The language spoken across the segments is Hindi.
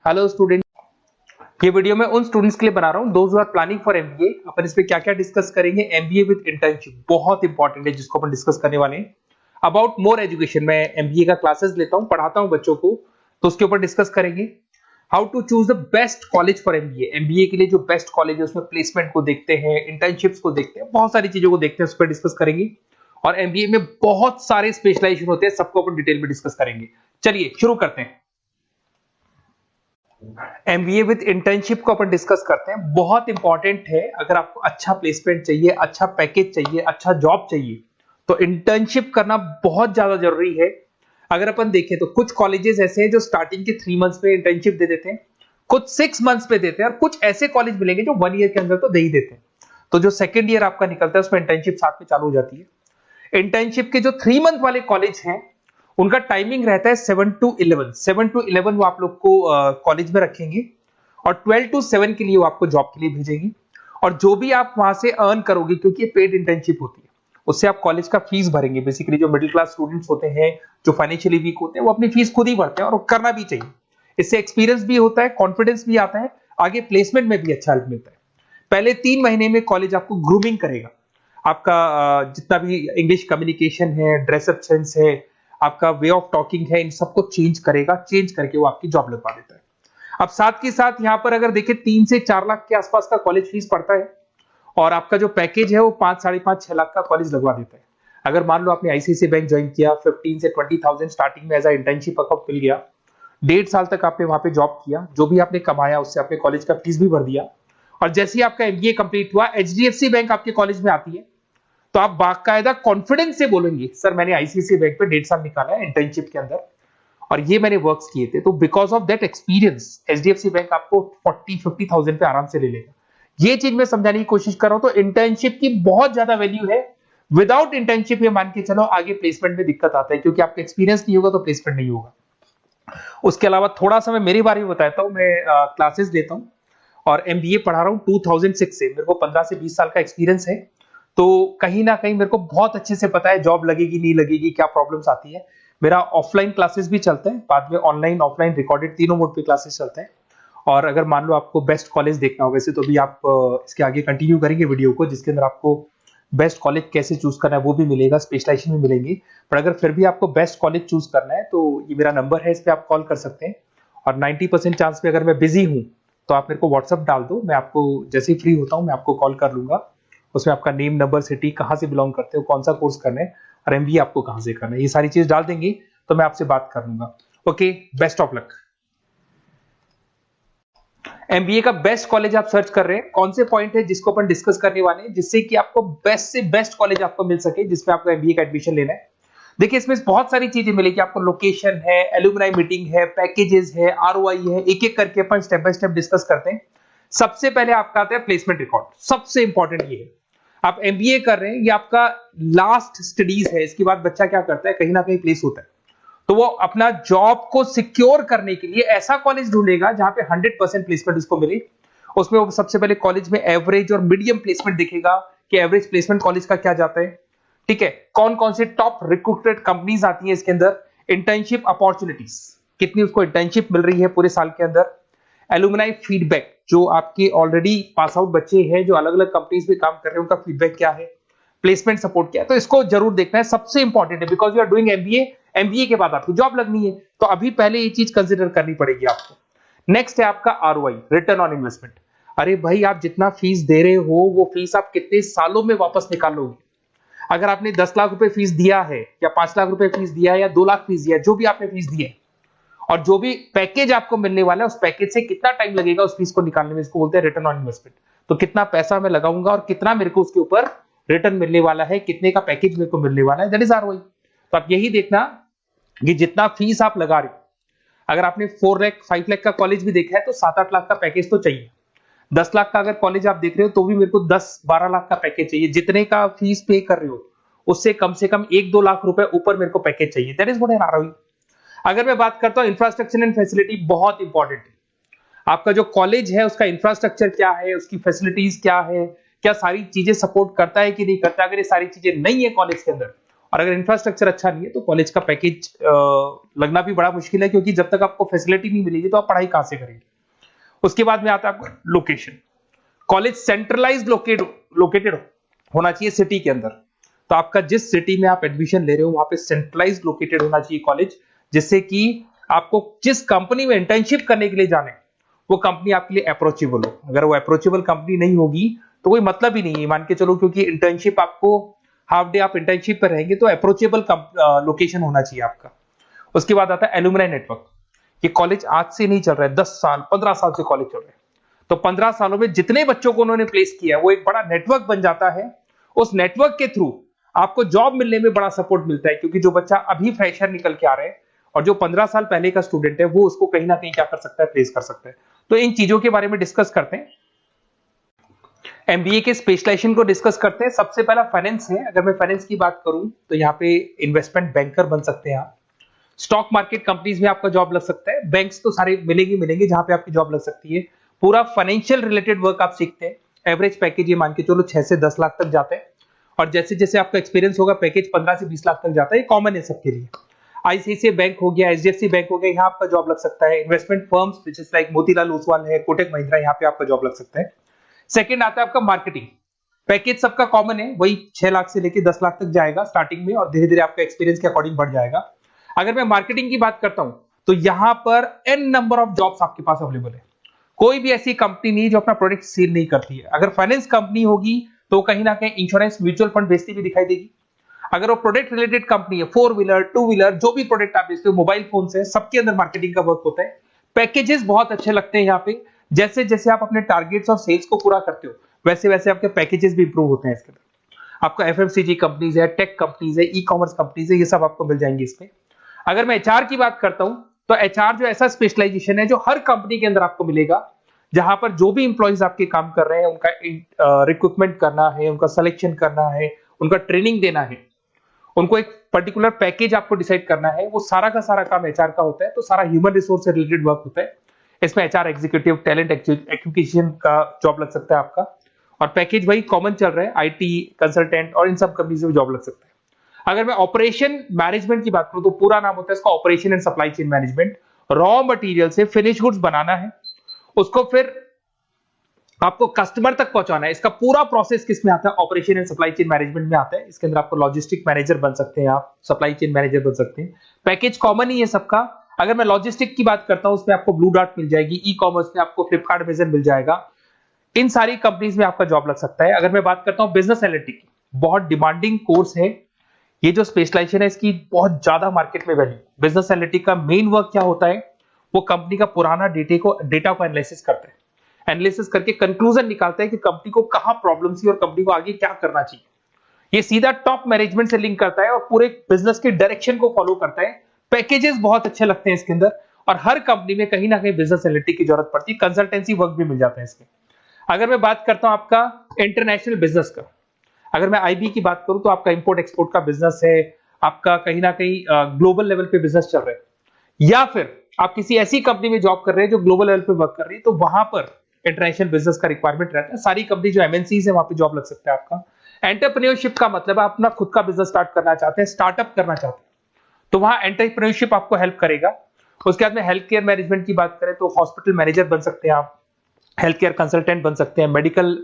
हेलो स्टूडेंट, ये वीडियो मैं उन स्टूडेंट्स के लिए बना रहा हूँ those who are planning for MBA. अपन इस पे क्या क्या डिस्कस करेंगे। एमबीए विद इंटर्नशिप बहुत इंपॉर्टेंट है जिसको अपन डिस्कस करने वाले हैं। अबाउट मोर एजुकेशन, मैं एमबीए का क्लासेस लेता हूँ, पढ़ाता हूँ बच्चों को, तो उसके ऊपर डिस्कस करेंगे। How to choose the best college for MBA. MBA के लिए जो बेस्ट कॉलेज है उसमें प्लेसमेंट को देखते हैं, इंटर्नशिप्स को देखते हैं, बहुत सारी चीजों को देखते हैं, उस पर डिस्कस करेंगे। और एमबीए में बहुत सारे स्पेशलाइजेशन होते हैं, सबको अपन डिटेल में डिस्कस करेंगे। चलिए शुरू करते हैं। एमबीए विद इंटर्नशिप को अपन डिस्कस करते हैं। बहुत इंपॉर्टेंट है, अगर आपको अच्छा प्लेसमेंट चाहिए, अच्छा पैकेज चाहिए, अच्छा जॉब चाहिए, तो इंटर्नशिप करना बहुत ज्यादा जरूरी है। अगर अपन देखें तो कुछ कॉलेजेस ऐसे हैं जो स्टार्टिंग के 3 मंथ्स पे इंटर्नशिप दे देते हैं, कुछ 6 मंथ्स पे देते हैं, और कुछ ऐसे कॉलेज मिलेंगे जो 1 ईयर के अंदर तो दे ही देते हैं। तो जो सेकेंड ईयर आपका निकलता है उसमें इंटर्नशिप साथ में चालू हो जाती है। इंटर्नशिप के जो 3 मंथ वाले कॉलेज हैं उनका टाइमिंग रहता है 7 to 11। 7 to 11 वो आप लोग को कॉलेज में रखेंगे, और 12 to 7 के लिए वो आपको जॉब के लिए भेजेंगे। और जो भी आप वहां से अर्न करोगे, क्योंकि ये पेड इंटर्नशिप होती है, उससे आप कॉलेज का फीस भरेंगे। बेसिकली जो मिडिल क्लास स्टूडेंट्स होते हैं, जो फाइनेंशियली वीक होते हैं, वो अपनी फीस खुद ही भरते हैं, और करना भी चाहिए। इससे एक्सपीरियंस भी होता है, कॉन्फिडेंस भी आता है, आगे प्लेसमेंट में भी अच्छा हेल्प मिलता है। पहले 3 महीने में कॉलेज आपको ग्रूमिंग करेगा। आपका जितना भी इंग्लिश कम्युनिकेशन है, ड्रेसअप सेंस है, आपका वे ऑफ टॉकिंग है, इन सबको चेंज करेगा। चेंज करके वो आपकी जॉब लगवा देता है। अब साथ के साथ यहाँ पर अगर देखें 3 से 4 लाख के आसपास का कॉलेज फीस पड़ता है, और आपका जो पैकेज है वो 5, 5.5, 6 लाख का कॉलेज लगवा देता है। अगर मान लो आपने आईसीआईसीआई बैंक ज्वाइन किया, 15 से 20,000 स्टार्टिंग में एज अ इंटर्नशिप अकाउंट मिल गया, 1.5 साल तक आपने वहां पे जॉब किया, जो भी आपने कमाया उससे आपने कॉलेज का फीस भी भर दिया, और जैसे ही आपका एमबीए कंप्लीट हुआ, एचडीएफसी बैंक आपके कॉलेज में आती है, तो आप बाकायदा कॉन्फिडेंस से बोलेंगे, सर मैंने आईसीआईसीआई बैंक पे 1.5 साल निकाला है इंटर्नशिप के अंदर, और ये मैंने वर्क्स किए थे, तो because of that experience HDFC bank आपको 40-50,000 पे आराम से ले लेगा। ये चीज मैं समझाने की कोशिश कर रहा हूं। तो इंटर्नशिप की बहुत ज्यादा वैल्यू है। विदाउट इंटर्नशिप ये मान के चलो आगे प्लेसमेंट में दिक्कत आता है, क्योंकि आपका एक्सपीरियंस नहीं होगा तो प्लेसमेंट नहीं होगा। उसके अलावा थोड़ा सा मैं मेरे बारे में बताता हूँ। मैं क्लासेस लेता हूँ और एमबीए पढ़ा रहा हूँ 2006 से। मेरे को 15 से 20 साल का एक्सपीरियंस है, तो कहीं ना कहीं मेरे को बहुत अच्छे से पता है जॉब लगेगी नहीं लगेगी, क्या प्रॉब्लम्स आती है। मेरा ऑफलाइन क्लासेस भी चलता है, बाद में ऑनलाइन ऑफलाइन रिकॉर्डेड तीनों मोड पे क्लासेस चलते हैं। और अगर मान लो आपको बेस्ट कॉलेज देखना हो, वैसे तो भी आप इसके आगे कंटिन्यू करेंगे वीडियो को, जिसके अंदर आपको बेस्ट कॉलेज कैसे चूज करना है वो भी मिलेगा, स्पेशलाइजेशन भी मिलेंगे। पर अगर फिर भी आपको बेस्ट कॉलेज चूज करना है तो ये मेरा नंबर है, इस पर आप कॉल कर सकते हैं। और 90% चांस पे अगर मैं बिजी हूँ तो आप मेरे को व्हाट्सअप डाल दो, मैं आपको जैसे ही फ्री होता हूँ मैं आपको कॉल कर लूंगा। उसमें आपका नेम, नंबर, सिटी, कहाँ से बिलोंग करते हो, कौन सा कोर्स करना है, और एमबीए आपको कहाँ से करना है, ये सारी चीज डाल देंगे तो मैं आपसे बात कर लूंगा। Okay, best of luck. MBA का बेस्ट कॉलेज आप सर्च कर रहे हैं, कौन से पॉइंट है जिसको अपन डिस्कस करने वाले हैं, जिससे कि आपको बेस्ट से बेस्ट कॉलेज आपको मिल सके जिसमें आपको एमबीए का एडमिशन लेना है। देखिए इसमें बहुत सारी चीजें मिलेगी आपको। लोकेशन है, एलुमनाई मीटिंग है, पैकेजेस है, आरओआई है, एक एक करके अपन स्टेप बाय स्टेप डिस्कस करते हैं। सबसे पहले आपका आता है प्लेसमेंट रिकॉर्ड। सबसे इंपॉर्टेंट ये है, आप एमबीए कर रहे हैं, ये आपका लास्ट स्टडीज है, इसके बाद बच्चा क्या करता है, कहीं ना कहीं प्लेस होता है, तो वो अपना जॉब को सिक्योर करने के लिए ऐसा कॉलेज ढूंढेगा जहां पे 100% प्लेसमेंट उसको मिले। उसमें वो सबसे पहले कॉलेज में एवरेज और मीडियम प्लेसमेंट दिखेगा कि एवरेज प्लेसमेंट कॉलेज का क्या जाता है, ठीक है। कौन कौन से टॉप रिक्रूटेड कंपनीज आती हैं इसके अंदर, इंटर्नशिप अपॉर्चुनिटीज कितनी उसको इंटर्नशिप मिल रही है पूरे साल के अंदर, एलुमनाई फीडबैक, जो आपके ऑलरेडी पास आउट बच्चे हैं जो अलग अलग कंपनीज में काम कर रहे हैं उनका फीडबैक क्या है, प्लेसमेंट सपोर्ट क्या है। तो इसको जरूर देखना है, सबसे इंपॉर्टेंट है, because you are doing MBA. MBA के बाद आपकी जॉब लगनी है, तो अभी पहले ये चीज कंसिडर करनी पड़ेगी आपको। नेक्स्ट है आपका आरओआई, रिटर्न ऑन इन्वेस्टमेंट। अरे भाई, आप जितना फीस दे रहे हो वो फीस आप कितने सालों में वापस निकालोगे। अगर आपने 10 लाख रुपए फीस दिया है, या 5 लाख रुपए फीस दिया है, या 2 लाख फीस दिया है, जो भी आपने फीस दी है, और जो भी पैकेज आपको मिलने वाला है उस पैकेज से कितना टाइम लगेगा उस फीस को निकालने में, इसको बोलते हैं रिटर्न ऑन इन्वेस्टमेंट। तो कितना पैसा मैं लगाऊंगा और कितना मेरे को उसके ऊपर रिटर्न मिलने वाला है, कितने का पैकेज मेरे को मिलने वाला है, दैट इज आरओआई। तो आप यही देखना कि जितना फीस आप लगा रहे हो, अगर आपने 4 लाख 5 लाख का कॉलेज भी देखा है तो 7-8 लाख का पैकेज तो चाहिए। 10 लाख का अगर कॉलेज आप देख रहे हो तो भी मेरे को 10-12 लाख का पैकेज चाहिए। जितने का फीस पे कर रहे हो उससे कम से कम 1-2 लाख रुपए ऊपर मेरे को पैकेज चाहिए, that is what an ROI. अगर मैं बात करता हूं इंफ्रास्ट्रक्चर एंड फैसिलिटी, बहुत इंपॉर्टेंट है। आपका जो कॉलेज है उसका इंफ्रास्ट्रक्चर क्या है, उसकी फैसिलिटीज क्या है, क्या सारी चीजें सपोर्ट करता है कि नहीं करता। अगर ये सारी चीजें नहीं है कॉलेज के अंदर और अगर इंफ्रास्ट्रक्चर अच्छा नहीं है तो कॉलेज का पैकेज लगना भी बड़ा मुश्किल है, क्योंकि जब तक आपको फैसिलिटी नहीं मिलेगी तो आप पढ़ाई कहां से करेंगे। उसके बाद में आता है आपका लोकेशन। कॉलेज सेंट्रलाइज लोकेटेड होना चाहिए सिटी के अंदर। तो आपका जिस सिटी में आप एडमिशन ले रहे हो वहां पे सेंट्रलाइज लोकेटेड होना चाहिए कॉलेज, जिससे कि आपको जिस कंपनी में इंटर्नशिप करने के लिए जाने वो कंपनी आपके लिए अप्रोचेबल हो। अगर वो अप्रोचेबल कंपनी नहीं होगी तो कोई मतलब ही नहीं है, मान के चलो, क्योंकि इंटर्नशिप आपको हाफ डे आप इंटर्नशिप पर रहेंगे, तो अप्रोचेबल लोकेशन होना चाहिए आपका। उसके बाद आता है एलुमनाई नेटवर्क। ये कॉलेज आज से नहीं चल रहा है, 10 साल 15 साल से कॉलेज चल रहा है। तो 15 सालों में जितने बच्चों को उन्होंने प्लेस किया है वो एक बड़ा नेटवर्क बन जाता है। उस नेटवर्क के थ्रू आपको जॉब मिलने में बड़ा सपोर्ट मिलता है, क्योंकि जो बच्चा अभी फ्रेशर निकल के आ रहे हैं और जो 15 साल पहले का स्टूडेंट है वो उसको कहीं ना कहीं क्या कर सकता है, प्लेस कर सकता है। तो इन चीजों के बारे में डिस्कस करते हैं। एमबीए के स्पेशलाइजेशन को डिस्कस करते हैं। सबसे पहला फाइनेंस है। अगर मैं फाइनेंस की बात करूं तो यहाँ पे इन्वेस्टमेंट बैंकर बन सकते हैं आप। स्टॉक मार्केट कंपनीज में आपका जॉब लग सकता है। बैंक्स तो सारे मिलेंगे जहां पे आपकी जॉब लग सकती है। पूरा फाइनेंशियल रिलेटेड वर्क आप सीखते हैं। एवरेज पैकेज ये मान के चलो 6 से 10 लाख तक जाते हैं, और जैसे जैसे आपका एक्सपीरियंस होगा पैकेज 15 से 20 लाख तक जाता है। ये कॉमन है सबके लिए। आईसीआईसीआई बैंक हो गया, एचडीएफसी बैंक हो गया, यहाँ आपका जॉब लग सकता है। इन्वेस्टमेंट फर्म्स जैसे लाइक मोतीलाल ओसवाल है, कोटक महिंद्रा, यहाँ पे आपका जॉब लग सकता है। सेकंड आता है आपका मार्केटिंग। पैकेज सबका कॉमन है, वही 6 लाख से लेकर 10 लाख तक जाएगा स्टार्टिंग में, और धीरे धीरे आपका एक्सपीरियंस के अकॉर्डिंग बढ़ जाएगा। अगर मैं मार्केटिंग की बात करता हूं तो यहां पर एन नंबर ऑफ जॉब्स आपके पास अवेलेबल है। कोई भी ऐसी कंपनी नहीं जो अपना प्रोडक्ट सेल नहीं करती है। अगर फाइनेंस कंपनी होगी तो कहीं ना कहीं इंश्योरेंस म्यूचुअल फंड बेचती भी दिखाई देगी। अगर वो प्रोडक्ट रिलेटेड कंपनी है, 4 व्हीलर 2 व्हीलर जो भी प्रोडक्ट आप बेचते हो, मोबाइल फोन से, सबके अंदर मार्केटिंग का वर्क होता है। पैकेजेस बहुत अच्छे लगते हैं यहाँ पे। जैसे जैसे आप अपने टारगेट्स और सेल्स को पूरा करते हो वैसे वैसे आपके पैकेजेस भी इंप्रूव होते हैं। इसके अंदर आपका एफएमसीजी कंपनीज है, टेक कंपनीज है, ई कॉमर्स कंपनीज है, ये सब आपको मिल जाएंगे इसमें। अगर मैं एचआर की बात करता हूं तो एचआर जो ऐसा स्पेशलाइजेशन है जो हर कंपनी के अंदर आपको मिलेगा, जहां पर जो भी इंप्लॉइज आपके काम कर रहे हैं उनका रिक्रूटमेंट करना है, उनका सिलेक्शन करना है, उनका ट्रेनिंग देना है, उनको एक पर्टिकुलर पैकेज आपको डिसाइड करना है, वो सारा का सारा काम एचआर का होता है। तो सारा ह्यूमन रिसोर्स से रिलेटेड वर्क होता है। इसमें एचआर एग्जीक्यूटिव, टैलेंट एक्विजिशन का जॉब लग सकता है आपका, और पैकेज वही कॉमन चल रहा है, आईटी कंसल्टेंट और इन सब कंपनीज में जॉब लग सकता है। अगर मैं ऑपरेशन मैनेजमेंट की बात करूं तो पूरा नाम होता है इसका operation and supply chain management. Raw material से फिनिश गुड्स बनाना है, उसको फिर आपको कस्टमर तक पहुंचाना है। इसका पूरा प्रोसेस किस में आता है, operation and supply chain management में आता है। इसके अंदर आपको लॉजिस्टिक मैनेजर बन सकते हैं, आप सप्लाई चेन मैनेजर बन सकते हैं। पैकेज कॉमन ही है सबका। अगर मैं लॉजिस्टिक की बात करता हूं उसमें आपको ब्लू डार्ट मिल जाएगी, ई कॉमर्स में आपको फ्लिपकार्ट अमेज़न मिल जाएगा। इन सारी कंपनीज में आपका जॉब लग सकता है। अगर मैं बात करता हूं बिजनेस एनालिटिक्स, बहुत डिमांडिंग कोर्स है ये जो स्पेशलाइजेशन है, इसकी बहुत ज्यादा मार्केट में वैल्यू। बिजनेस एनालिटिक्स का मेन वर्क क्या होता है, वो कंपनी का पुराना डेटा को एनालिसिस करते हैं। एनालिसिस करके कंक्लूजन निकालता है कि कंपनी को कहां प्रॉब्लम थी और कंपनी को आगे क्या करना चाहिए। ये सीधा टॉप मैनेजमेंट से लिंक करता है और पूरे बिजनेस के डायरेक्शन को फॉलो करता है। पैकेजेस बहुत अच्छे लगते हैं इसके अंदर, और हर कंपनी में कहीं ना कहीं बिजनेस एनालिटिक्स की जरूरत पड़ती है। कंसल्टेंसी वर्क भी मिल जाता है इसमें। अगर मैं बात करता हूं आपका इंटरनेशनल बिजनेस का, अगर मैं आईबी की बात करूं तो आपका इंपोर्ट एक्सपोर्ट का बिजनेस है, आपका कहीं ना कहीं ग्लोबल लेवल पे बिजनेस चल रहा है, या फिर आप किसी ऐसी कंपनी में जॉब कर रहे हैं जो ग्लोबल लेवल पे वर्क कर रही है, तो वहां पर इंटरनेशनल बिजनेस का रिक्वायरमेंट रहता है। सारी कंपनी जो एमएनसीज है वहां पे जॉब लग सकता है आपका। एंटरप्रेन्योरशिप का मतलब आप अपना खुद का बिजनेस स्टार्ट करना चाहते हैं, स्टार्टअप करना चाहते हैं, तो वहां एंटरप्रेन्योरशिप आपको हेल्प करेगा। उसके बाद में हेल्थ केयर मैनेजमेंट की बात करें तो हॉस्पिटल मैनेजर बन सकते हैं आप, हेल्थ केयर कंसल्टेंट बन सकते हैं, मेडिकल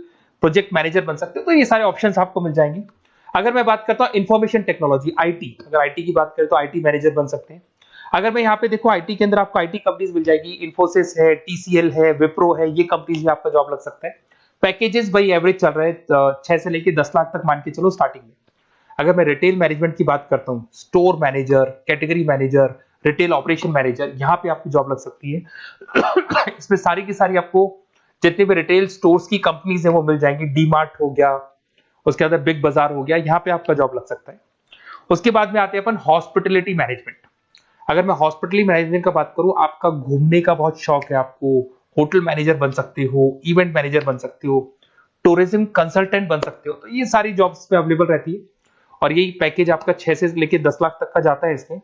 प्रोजेक्ट मैनेजर बन सकते हैं। तो ये सारे ऑप्शंस आपको मिल जाएंगे। अगर मैं बात करता हूं इंफॉर्मेशन टेक्नोलॉजी, आईटी, अगर आईटी की बात करें तो आईटी मैनेजर बन सकते हैं। अगर मैं यहाँ पे देखो आईटी के अंदर आपको आईटी कंपनीज मिल जाएगी, इन्फोसिस है, टीसीएल है, विप्रो है, ये कंपनीज में आपका जॉब लग सकता है। पैकेजेस भाई एवरेज चल रहे हैं 6 से लेके 10 लाख तक मान के चलो स्टार्टिंग में। अगर मैं रिटेल मैनेजमेंट की बात करता हूँ, store manager, category manager, retail operation manager, यहाँ पे आपकी जॉब लग सकती है। इसमें सारी की सारी आपको जितने भी रिटेल स्टोर्स की कंपनीज है वो मिल जाएंगी। डीमार्ट हो गया, उसके बाद बिग बाजार हो गया, यहाँ पे आपका जॉब लग सकता है। उसके बाद में आते हैं अपन हॉस्पिटलिटी मैनेजमेंट। अगर मैं हॉस्पिटलिटी मैनेजमेंट का बात करूं, आपका घूमने का बहुत शौक है, आपको होटल मैनेजर बन सकते हो, इवेंट मैनेजर बन सकते हो, टूरिज्म कंसल्टेंट बन सकते हो, तो ये सारी जॉब्स पे अवेलेबल रहती है। और यही पैकेज आपका 6 से लेके 10 लाख तक का जाता है इसमें।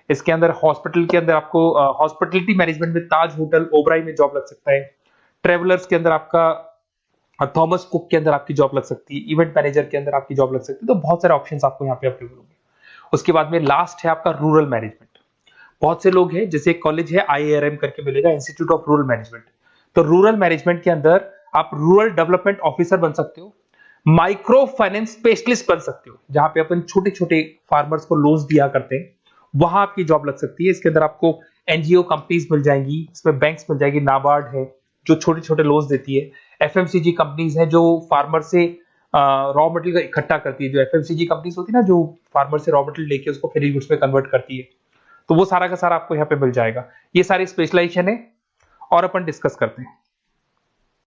इसके अंदर हॉस्पिटल के अंदर आपको हॉस्पिटलिटी मैनेजमेंट में ताज होटल, ओबराई में जॉब लग सकता है। ट्रेवलर्स के अंदर आपका थॉमस कुक के अंदर आपकी जॉब लग सकती है। इवेंट मैनेजर के अंदर आपकी जॉब लग सकती है। तो बहुत सारे ऑप्शंस आपको यहाँ पे अवेलेबल होंगे। उसके बाद में लास्ट है आपका रूरल मैनेजमेंट। बहुत से लोग हैं, जैसे एक कॉलेज है IIRM करके मिलेगा, इंस्टीट्यूट ऑफ रूरल मैनेजमेंट। तो रूरल मैनेजमेंट के अंदर आप रूरल डेवलपमेंट ऑफिसर बन सकते हो, माइक्रो फाइनेंस स्पेशलिस्ट बन सकते हो, जहां पे अपन छोटे छोटे फार्मर्स को लोन्स दिया करते हैं, वहां आपकी जॉब लग सकती है। इसके अंदर आपको एनजीओ कंपनीज मिल जाएंगी, इसमें बैंक्स मिल जाएगी, नाबार्ड है जो छोटे छोटे लोन्स देती है, एफएमसीजी कंपनीज है जो फार्मर से रॉ मटेरियल का इकट्ठा करती है, जो एफएमसीजी कंपनीज होती है ना, जो फार्मर से रॉ मटेरियल लेके उसको फिर गुड्स में कन्वर्ट करती है, तो वो सारा का सारा आपको यहाँ पे मिल जाएगा। ये सारी स्पेशलाइजेशन है और अपन डिस्कस करते हैं।